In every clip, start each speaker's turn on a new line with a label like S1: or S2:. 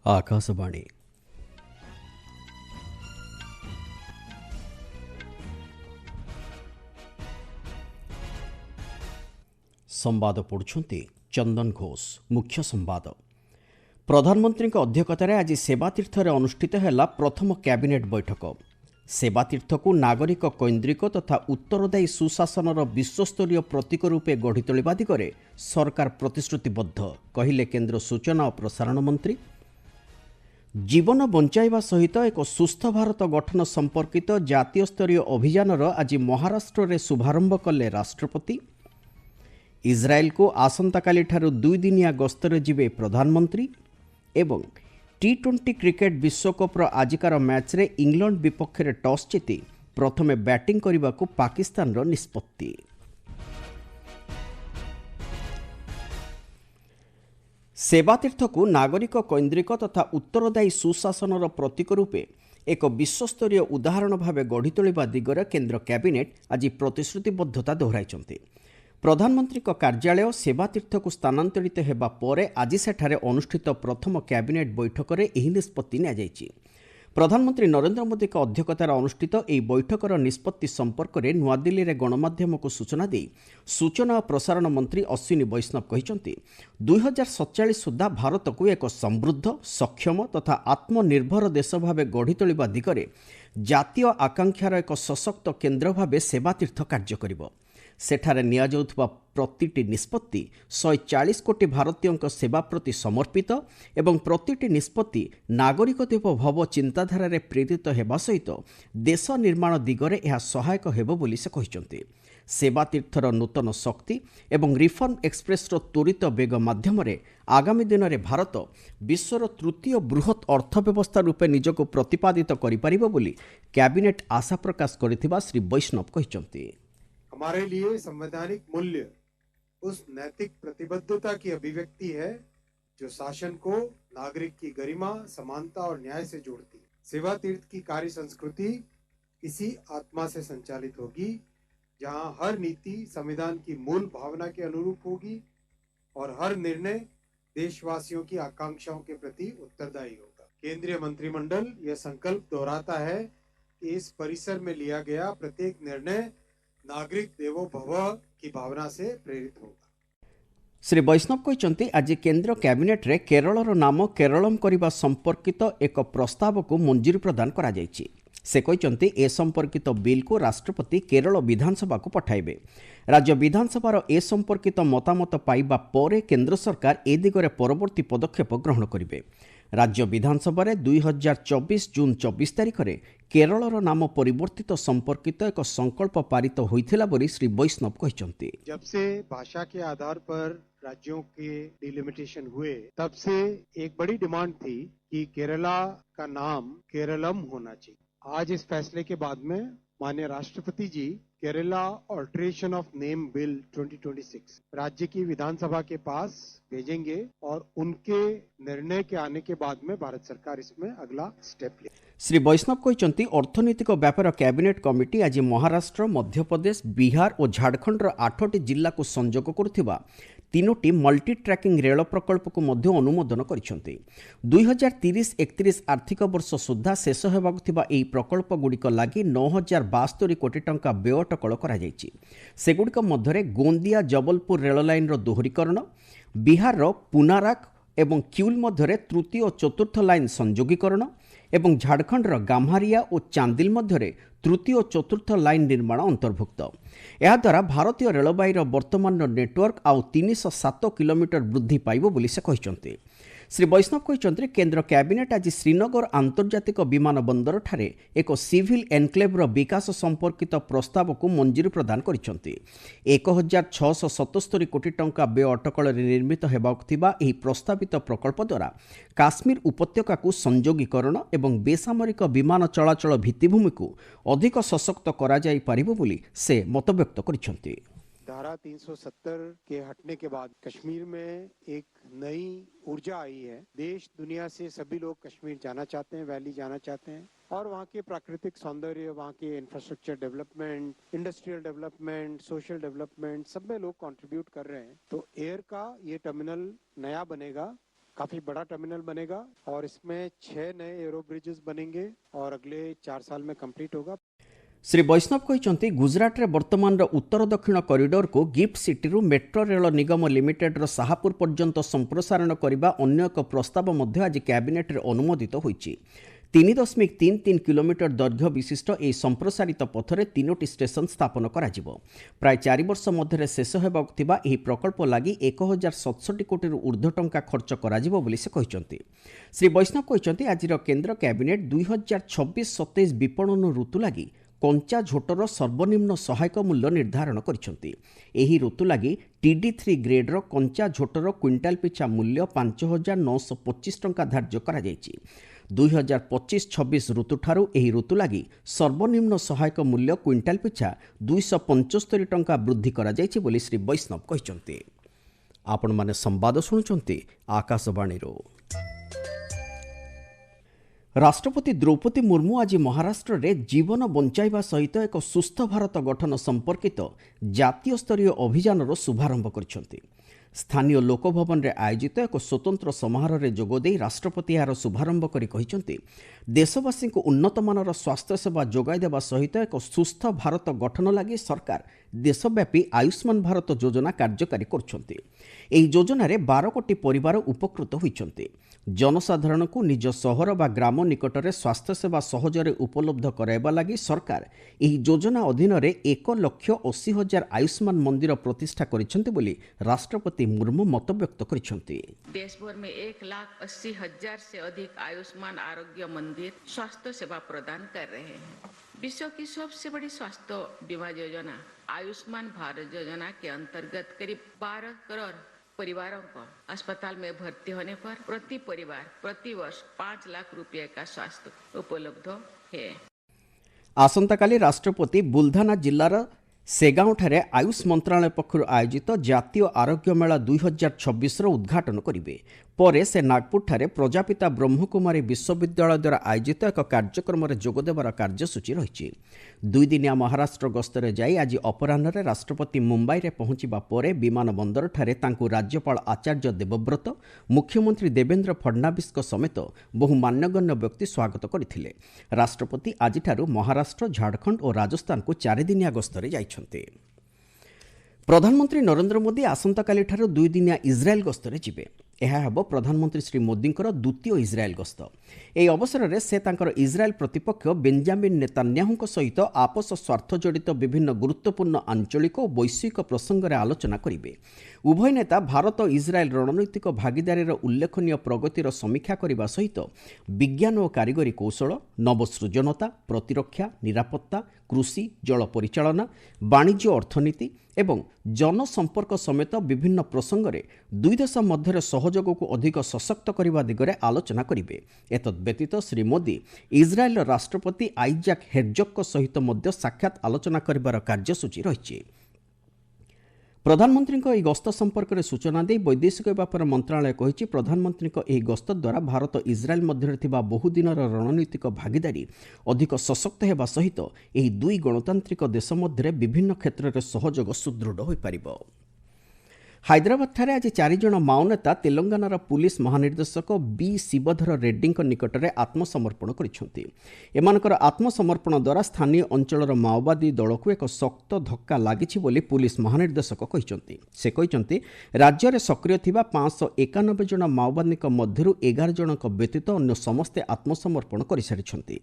S1: आकाशवाणी संवाद पढ़ुछंती चंदन घोष। मुख्य संवाद प्रधानमंत्री अध्यक्षतार आज सेवातीर्थरे अनुष्ठित है प्रथम कैबिनेट बैठक। सेवातीर्थ को नागरिक कैन्द्रिक तथा उत्तरदायी सुशासनर विश्वस्तरीय प्रतीक रूपे गढ़ी तोलिबा दिगरे सरकार प्रतिश्रुतिबद्ध, कहिले केन्द्र सूचना और प्रसारण मंत्री। जीवन बंचाइबा सहित एक सुस्थ भारत गठन संपर्कित जातीय स्तरीय अभियानर आज महाराष्ट्र में शुभारंभ कले राष्ट्रपति। इज्राएल को आसंताकाली ठारू 2 दिनिया गस्तरे जिबे प्रधानमंत्री। एवं टी20 क्रिकेट विश्वकप्र आजिकार मैच रे इंग्लैंड विपक्ष में टॉस जीति प्रथमे बैटिंग करने को पाकिस्तान निष्पत्ति। सेवातीर्थ को नागरिक कैन्द्रिक तथा उत्तरदायी सुशासनर प्रतीक रूपे एक विश्वस्तरीय उदाहरण भाव गढ़ी तोलिबा दिगरे केन्द्र कैबिनेट आज प्रतिश्रुतिबद्धता दोहराइछन्ति। प्रधानमंत्री कार्यालय सेवातीर्थ को स्थानांतरित हेबा परे आज सेठारे अनुष्ठित प्रथम कैबिनेट बैठक में यह निष्पत्ति नियाଯାଇଛି। प्रधानमंत्री नरेंद्र मोदी अध्यक्षतार अनुष्ठित यह बैठकर निष्पत्ति संपर्क में नुआदिल्ली में गणमाध्यम को सूचना दी सूचना और प्रसारण मंत्री अश्विनी वैष्णव कहते 2047 सुधा भारत को एक समृद्ध सक्षम तथा आत्मनिर्भर देश भाव गढ़ी तोलिबा दिगरे जातीय आकांक्षार एक सशक्त केन्द्र भाव सेवातीर्थ कार्य करिब। सेठारे नियाजाउथबा प्रतिटी निष्पत्ति 140 कोटी भारतीयों सेवा प्रति समर्पित एवं प्रतिटी निष्पत्ति नागरिक देव भव चिंताधारा रे प्रेरित हेबा सहित देश निर्माण दिगरे यह सहायक हेबो बोली से कहिसंती। सेवातीर्थर नूतन शक्ति एवं रिफॉर्म एक्सप्रेस त्वरित वेग माध्यम आगामी दिन में भारत विश्वर तृतीय बृहत अर्थव्यवस्था रूपे निजको प्रतिपादित करिपारिबो बोली कैबिनेट आशा प्रकाश करिथिबा श्री वैष्णव कहिसंती।
S2: हमारे लिए संवैधानिक मूल्य उस नैतिक प्रतिबद्धता की अभिव्यक्ति है जो शासन को नागरिक की गरिमा, समानता और न्याय से जोड़ती है। सेवा तीर्थ की कार्य संस्कृति इसी आत्मा से संचालित होगी जहां हर नीति संविधान की मूल भावना के अनुरूप होगी और हर निर्णय देशवासियों की आकांक्षाओं के प्रति उत्तरदायी होगा। केंद्रीय मंत्रिमंडल यह संकल्प दोहराता है कि इस परिसर में लिया गया प्रत्येक निर्णय नागरिक देवो भव की भावना से प्रेरित होगा।
S1: श्री वैष्णव कहते आज केंद्र कैबिनेट रे केरलर नाम केरलम करिबा संपर्कित एक प्रस्ताव को मंजूरी प्रदान करा जायछि। से कहते ए संपर्कित बिल को राष्ट्रपति केरल विधानसभा को पठाइबे। राज्य विधानसभार ए संपर्कित मतामत पाइबा परे केंद्र सरकार ए दिगरे परवर्ती पदक्षेप ग्रहण करिबे। राज्य विधानसभा 2024 जून 24 तारिख में केरलर नाम परिवर्तित संपर्कित एक संकल्प पारित होइथिला बोली श्री वैष्णव कहते।
S2: जब से भाषा के आधार पर राज्यों के डिलिमिटेशन हुए तब से एक बड़ी डिमांड थी कि केरला का नाम केरलम होना चाहिए। आज इस फैसले के बाद में माननीय राष्ट्रपति ji Kerala alteration of name bill 2026 राज्य की विधानसभा के पास भेजेंगे और उनके निर्णय के आने के बाद में भारत सरकार इसमें अगला स्टेप ले।
S1: श्री वैष्णव कहते अर्थनैतिक व्यापार कैबिनेट कमिटी आज महाराष्ट्र, मध्यप्रदेश, बिहार और झारखंडर 8टी जिला को संजोग करुथिबा 3टी मल्टी ट्रैकिंग रेल प्रकल्प को मध्य अनुमोदन करिसेंति। 2030-31 आर्थिक वर्ष सुधा शेष हेबाकु थिबा एही प्रकल्प गुड़िक लागि 9072 कोटी टंका व्यय अटकल करा जायछि। सेगुड़िक मध्यरे गोंदिया जबलपुर रेल लाइन रो दोहरीकरण, बिहार रो पुनाराक एवं क्यूल मध्यरे तृतीय और चतुर्थ लाइन संयोगीकरण एवं झारखंडर गाम्हारिया और चांदिल मध्यरे तृतीय और चतुर्थ लाइन निर्माण अंतर्भुक्त। याद्वारा भारतीय रेलबाईर वर्तमान नेटवर्क आउ 307 किलोमीटर वृद्धि पाइब बोली से कहते। श्री वैष्णव कहते केंद्र कैबिनेट आज श्रीनगर आंतर्जातिक विमान बंदर ठारे एक सिविल एनक्लेवर विकास संपर्कित प्रस्ताव को मंजूरी प्रदान करिसेंति। 1677 कोटी टंका व्यय अटकल निर्मित हेबाकु थिबा एही प्रस्तावित प्रकल्प द्वारा काश्मीर उपत्यका को संयोगीकरण एवं बेसामरिक विमान चलाचल भित्तिभूमि को अधिक सशक्त करा जाई पारिबो बोली से मतव्यक्त करिसेंति।
S2: धारा 370 के हटने के बाद कश्मीर में एक नई ऊर्जा आई है। देश दुनिया से सभी लोग कश्मीर जाना चाहते हैं, वैली जाना चाहते हैं और वहाँ के प्राकृतिक सौंदर्य, वहाँ के infrastructure development, industrial development, social development सब में लोग कंट्रीब्यूट कर रहे हैं। तो एयर का ये टर्मिनल नया बनेगा काफी बड़ा टर्मिनल बनेगा और इसमें 6 नए एरो ब्रिजेस बनेंगे और अगले 4 साल में कंप्लीट होगा।
S1: ଶ୍ରୀ ବୈଷ୍ଣବ କହିଛନ୍ତି ଗୁଜରାଟରେ ବର୍ତ୍ତମାନର ଉତ୍ତର ଦକ୍ଷିଣ କରିଡରକୁ ଗିଫ୍ଟ ସିଟିରୁ ମେଟ୍ରୋ ରେଳ ନିଗମ ଲିମିଟେଡ୍ର ଶାହାପୁର ପର୍ଯ୍ୟନ୍ତ ସମ୍ପ୍ରସାରଣ କରିବା ଅନ୍ୟ ଏକ ପ୍ରସ୍ତାବ ମଧ୍ୟ ଆଜି କ୍ୟାବିନେଟ୍ରେ ଅନୁମୋଦିତ ହୋଇଛି। 3.33 କିଲୋମିଟର ଦୈର୍ଘ୍ୟ ବିଶିଷ୍ଟ ଏହି ସମ୍ପ୍ରସାରିତ ପଥରେ 3ଟି ଷ୍ଟେସନ ସ୍ଥାପନ କରାଯିବ। ପ୍ରାୟ 4 ବର୍ଷ ମଧ୍ୟରେ ଶେଷ ହେବାକୁ ଥିବା ଏହି ପ୍ରକଳ୍ପ ଲାଗି 1067 କୋଟିରୁ ଉର୍ଦ୍ଧ୍ୱ ଟଙ୍କା ଖର୍ଚ୍ଚ କରାଯିବ ବୋଲି ସେ କହିଛନ୍ତି। ଶ୍ରୀ ବୈଷ୍ଣବ କହିଛନ୍ତି ଆଜିର କେନ୍ଦ୍ର କ୍ୟାବିନେଟ୍ 2026-27 ବିପଣନ ଋତୁ ଲାଗି କଞ୍ଚା ଝୋଟର ସର୍ବନିମ୍ନ ସହାୟକ ମୂଲ୍ୟ ନିର୍ଦ୍ଧାରଣ କରିଛନ୍ତି। ଏହି ଋତୁ ଲାଗି TD3 ଗ୍ରେଡ୍ର କଞ୍ଚା ଝୋଟର କ୍ୱିଣ୍ଟାଲ ପିଛା ମୂଲ୍ୟ 5,925 ଟଙ୍କା ଧାର୍ଯ୍ୟ କରାଯାଇଛି। 2025-26 ଋତୁଠାରୁ ଏହି ଋତୁ ଲାଗି ସର୍ବନିମ୍ନ ସହାୟକ ମୂଲ୍ୟ କ୍ୱିଣ୍ଟାଲ ପିଛା 275 ଟଙ୍କା ବୃଦ୍ଧି କରାଯାଇଛି ବୋଲି ଶ୍ରୀ ବୈଷ୍ଣବ କହିଛନ୍ତି। ଆପଣମାନେ ସମ୍ବାଦ ଶୁଣୁଛନ୍ତି ଆକାଶବାଣୀରୁ। ରାଷ୍ଟ୍ରପତି ଦ୍ରୌପଦୀ ମୁର୍ମୁ ଆଜି ମହାରାଷ୍ଟ୍ରରେ ଜୀବନ ବଞ୍ଚାଇବା ସହିତ ଏକ ସୁସ୍ଥ ଭାରତ ଗଠନ ସମ୍ପର୍କିତ ଜାତୀୟ ସ୍ତରୀୟ ଅଭିଯାନର ଶୁଭାରମ୍ଭ କରିଛନ୍ତି। ସ୍ଥାନୀୟ ଲୋକଭବନରେ ଆୟୋଜିତ ଏକ ସ୍ୱତନ୍ତ୍ର ସମାରୋହରେ ଯୋଗଦେଇ ରାଷ୍ଟ୍ରପତି ଏହାର ଶୁଭାରମ୍ଭ କରି କହିଛନ୍ତି ଦେଶବାସୀଙ୍କୁ ଉନ୍ନତମାନର ସ୍ୱାସ୍ଥ୍ୟସେବା ଯୋଗାଇ ଦେବା ସହିତ ଏକ ସୁସ୍ଥ ଭାରତ ଗଠନ ଲାଗି ସରକାର ଦେଶବ୍ୟାପୀ ଆୟୁଷ୍ମାନ ଭାରତ ଯୋଜନା କାର୍ଯ୍ୟକାରୀ କରୁଛନ୍ତି। ଏହି ଯୋଜନାରେ 12 କୋଟି ପରିବାର ଉପକୃତ ହୋଇଛନ୍ତି। ଜନସାଧାରଣଙ୍କୁ ନିଜ ସହର ବା ଗ୍ରାମ ନିକଟରେ ସ୍ୱାସ୍ଥ୍ୟସେବା ସହଜରେ ଉପଲବ୍ଧ କରାଇବା ଲାଗି ସରକାର ଏହି ଯୋଜନା ଅଧୀନରେ 1,80,000 ଆୟୁଷ୍ମାନ ମନ୍ଦିର ପ୍ରତିଷ୍ଠା କରିଛନ୍ତି ବୋଲି ରାଷ୍ଟ୍ରପତି ମୁର୍ମୁ ମତବ୍ୟକ୍ତ କରିଛନ୍ତି।
S3: देश भर में 1,80,000 से अधिक आयुष्मान आरोग्य मंदिर स्वास्थ्य सेवा प्रदान कर रहे हैं। विश्व की सबसे बड़ी स्वास्थ्य बीमा योजना आयुष्मान भारत योजना के अंतर्गत करीब 12 करोड़ परिवारों को अस्पताल में भर्ती होने पर प्रति परिवार प्रति वर्ष 5 लाख रुपए का स्वास्थ्य उपलब्ध है।
S1: ଆସନ୍ତାକାଲି ରାଷ୍ଟ୍ରପତି ବୁଲଧାନା ଜିଲ୍ଲାର ସେଗାଓଁଠାରେ ଆୟୁଷ ମନ୍ତ୍ରଣାଳୟ ପକ୍ଷରୁ ଆୟୋଜିତ ଜାତୀୟ ଆରୋଗ୍ୟ ମେଳା 2026ର ଉଦ୍ଘାଟନ କରିବେ। ପରେ ସେ ନାଗପୁରଠାରେ ପ୍ରଜାପିତା ବ୍ରହ୍ମକୁମାରୀ ବିଶ୍ୱବିଦ୍ୟାଳୟ ଦ୍ୱାରା ଆୟୋଜିତ ଏକ କାର୍ଯ୍ୟକ୍ରମରେ ଯୋଗଦେବାର କାର୍ଯ୍ୟସୂଚୀ ରହିଛି। 2 ଦିନିଆ ମହାରାଷ୍ଟ୍ର ଗସ୍ତରେ ଯାଇ ଆଜି ଅପରାହ୍ନରେ ରାଷ୍ଟ୍ରପତି ମୁମ୍ବାଇରେ ପହଞ୍ଚିବା ପରେ ବିମାନ ବନ୍ଦରଠାରେ ତାଙ୍କୁ ରାଜ୍ୟପାଳ ଆଚାର୍ଯ୍ୟ ଦେବବ୍ରତ, ମୁଖ୍ୟମନ୍ତ୍ରୀ ଦେବେନ୍ଦ୍ର ଫଡନାବିସ୍ଙ୍କ ସମେତ ବହୁ ମାନ୍ୟଗଣ୍ୟ ବ୍ୟକ୍ତି ସ୍ୱାଗତ କରିଥିଲେ। ରାଷ୍ଟ୍ରପତି ଆଜିଠାରୁ ମହାରାଷ୍ଟ୍ର, ଝାଡ଼ଖଣ୍ଡ ଓ ରାଜସ୍ଥାନକୁ 4 ଦିନିଆ ଗସ୍ତରେ ଯାଇଛନ୍ତି। ପ୍ରଧାନମନ୍ତ୍ରୀ ନରେନ୍ଦ୍ର ମୋଦି ଆସନ୍ତାକାଲିଠାରୁ 2 ଦିନିଆ ଇସ୍ରାଏଲ୍ ଗସ୍ତରେ ଯିବେ। ଏହା ହେବ ପ୍ରଧାନମନ୍ତ୍ରୀ ଶ୍ରୀ ମୋଦିଙ୍କର ଦ୍ୱିତୀୟ ଇସ୍ରାଏଲ୍ ଗସ୍ତ। ଏହି ଅବସରରେ ସେ ତାଙ୍କର ଇସ୍ରାଏଲ୍ ପ୍ରତିପକ୍ଷ ବେଞ୍ଜାମିନ୍ ନେତାନ୍ୟାହୁଙ୍କ ସହିତ ଆପୋଷ ସ୍ୱାର୍ଥ ଜଡ଼ିତ ବିଭିନ୍ନ ଗୁରୁତ୍ୱପୂର୍ଣ୍ଣ ଆଞ୍ଚଳିକ ଓ ବୈଶ୍ୱିକ ପ୍ରସଙ୍ଗରେ ଆଲୋଚନା କରିବେ। ଉଭୟ ନେତା ଭାରତ ଇସ୍ରାଏଲ୍ ରଣନୈତିକ ଭାଗିଦାରୀର ଉଲ୍ଲେଖନୀୟ ପ୍ରଗତିର ସମୀକ୍ଷା କରିବା ସହିତ ବିଜ୍ଞାନ ଓ କାରିଗରୀ କୌଶଳ, ନବସୃଜନତା, ପ୍ରତିରକ୍ଷା, ନିରାପତ୍ତା, କୃଷି, ଜଳ ପରିଚାଳନା, ବାଣିଜ୍ୟ ଅର୍ଥନୀତି ଏବଂ ଜନସମ୍ପର୍କ ସମେତ ବିଭିନ୍ନ ପ୍ରସଙ୍ଗରେ ଦୁଇ ଦେଶ ମଧ୍ୟରେ ସହଯୋଗକୁ ଅଧିକ ସଶକ୍ତ କରିବା ଦିଗରେ ଆଲୋଚନା କରିବେ। ଏତଦ୍ବ୍ୟତୀତ ଶ୍ରୀ ମୋଦି ଇସ୍ରାଏଲ୍ର ରାଷ୍ଟ୍ରପତି ଆଇଜାକ୍ ହେର୍ଜଗ୍ଙ୍କ ସହିତ ମଧ୍ୟ ସାକ୍ଷାତ ଆଲୋଚନା କରିବାର କାର୍ଯ୍ୟସୂଚୀ ରହିଛି। ପ୍ରଧାନମନ୍ତ୍ରୀଙ୍କ ଏହି ଗସ୍ତ ସମ୍ପର୍କରେ ସୂଚନା ଦେଇ ବୈଦେଶିକ ବ୍ୟାପାର ମନ୍ତ୍ରଣାଳୟ କହିଛି ପ୍ରଧାନମନ୍ତ୍ରୀଙ୍କ ଏହି ଗସ୍ତ ଦ୍ୱାରା ଭାରତ ଇସ୍ରାଏଲ୍ ମଧ୍ୟରେ ଥିବା ବହୁଦିନର ରଣନୈତିକ ଭାଗିଦାରୀ ଅଧିକ ସଶକ୍ତ ହେବା ସହିତ ଏହି ଦୁଇ ଗଣତାନ୍ତ୍ରିକ ଦେଶ ମଧ୍ୟରେ ବିଭିନ୍ନ କ୍ଷେତ୍ରରେ ସହଯୋଗ ସୁଦୃଢ଼ ହୋଇପାରିବ। ହାଇଦ୍ରାବାଦଠାରେ ଆଜି 4 ଜଣ ମାଓ ନେତା ତେଲଙ୍ଗାନାର ପୁଲିସ୍ ମହାନିର୍ଦ୍ଦେଶକ ବି ଶିବଧର ରେଡ୍ଡୀଙ୍କ ନିକଟରେ ଆତ୍ମସମର୍ପଣ କରିଛନ୍ତି। ଏମାନଙ୍କର ଆତ୍ମସମର୍ପଣ ଦ୍ୱାରା ସ୍ଥାନୀୟ ଅଞ୍ଚଳର ମାଓବାଦୀ ଦଳକୁ ଏକ ଶକ୍ତ ଧକ୍କା ଲାଗିଛି ବୋଲି ପୁଲିସ୍ ମହାନିର୍ଦ୍ଦେଶକ କହିଛନ୍ତି। ସେ କହିଛନ୍ତି ରାଜ୍ୟରେ ସକ୍ରିୟ ଥିବା 591 ଜଣ ମାଓବାଦୀଙ୍କ ମଧ୍ୟରୁ 11 ଜଣଙ୍କ ବ୍ୟତୀତ ଅନ୍ୟ ସମସ୍ତେ ଆତ୍ମସମର୍ପଣ କରିସାରିଛନ୍ତି।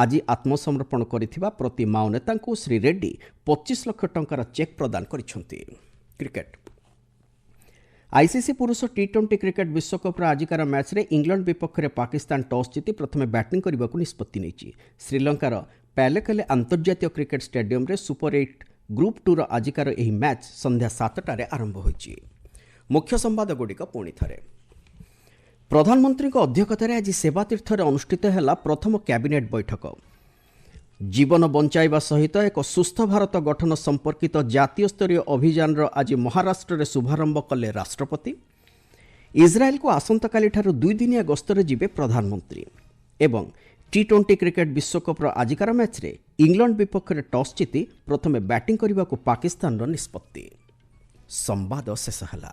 S1: ଆଜି ଆତ୍ମସମର୍ପଣ କରିଥିବା ପ୍ରତି ମାଓ ନେତାଙ୍କୁ ଶ୍ରୀ ରେଡ୍ଡୀ 25 ଲକ୍ଷ ଟଙ୍କାର ଚେକ୍ ପ୍ରଦାନ କରିଛନ୍ତି। କ୍ରିକେଟ୍ ଆଇସିସି ପୁରୁଷ T20 କ୍ରିକେଟ୍ ବିଶ୍ୱକପ୍ର ଆଜିକାର ମ୍ୟାଚ୍ରେ ଇଂଲଣ୍ଡ ବିପକ୍ଷରେ ପାକିସ୍ତାନ ଟସ୍ ଜିତି ପ୍ରଥମେ ବ୍ୟାଟିଂ କରିବାକୁ ନିଷ୍ପତ୍ତି ନେଇଛି। ଶ୍ରୀଲଙ୍କାର ପ୍ୟାଲେକେଲେ ଆନ୍ତର୍ଜାତୀୟ କ୍ରିକେଟ୍ ଷ୍ଟାଡିୟମରେ ସୁପର 8 ଗ୍ରୁପ୍ 2ର ଆଜିକାର ଏହି ମ୍ୟାଚ୍ ସନ୍ଧ୍ୟା 7ଟାରେ ଆରମ୍ଭ ହୋଇଛି। ମୁଖ୍ୟ ସମ୍ବାଦଗୁଡ଼ିକ ପୁଣି ଥରେ। ପ୍ରଧାନମନ୍ତ୍ରୀଙ୍କ ଅଧ୍ୟକ୍ଷତାରେ ଆଜି ସେବାତୀର୍ଥରେ ଅନୁଷ୍ଠିତ ହେଲା ପ୍ରଥମ କ୍ୟାବିନେଟ୍ ବୈଠକ। ଜୀବନ ବଞ୍ଚାଇବା ସହିତ ଏକ ସୁସ୍ଥ ଭାରତ ଗଠନ ସମ୍ପର୍କିତ ଜାତୀୟ ସ୍ତରୀୟ ଅଭିଯାନର ଆଜି ମହାରାଷ୍ଟ୍ରରେ ଶୁଭାରମ୍ଭ କଲେ ରାଷ୍ଟ୍ରପତି। ଇସ୍ରାଏଲ୍କୁ ଆସନ୍ତାକାଲିଠାରୁ 2 ଦିନିଆ ଗସ୍ତରେ ଯିବେ ପ୍ରଧାନମନ୍ତ୍ରୀ। ଏବଂ T20 କ୍ରିକେଟ୍ ବିଶ୍ୱକପ୍ର ଆଜିକାର ମ୍ୟାଚ୍ରେ ଇଂଲଣ୍ଡ ବିପକ୍ଷରେ ଟସ୍ ଜିତି ପ୍ରଥମେ ବ୍ୟାଟିଂ କରିବାକୁ ପାକିସ୍ତାନର ନିଷ୍ପତ୍ତି। ସମ୍ବାଦ ଶେଷ ହେଲା।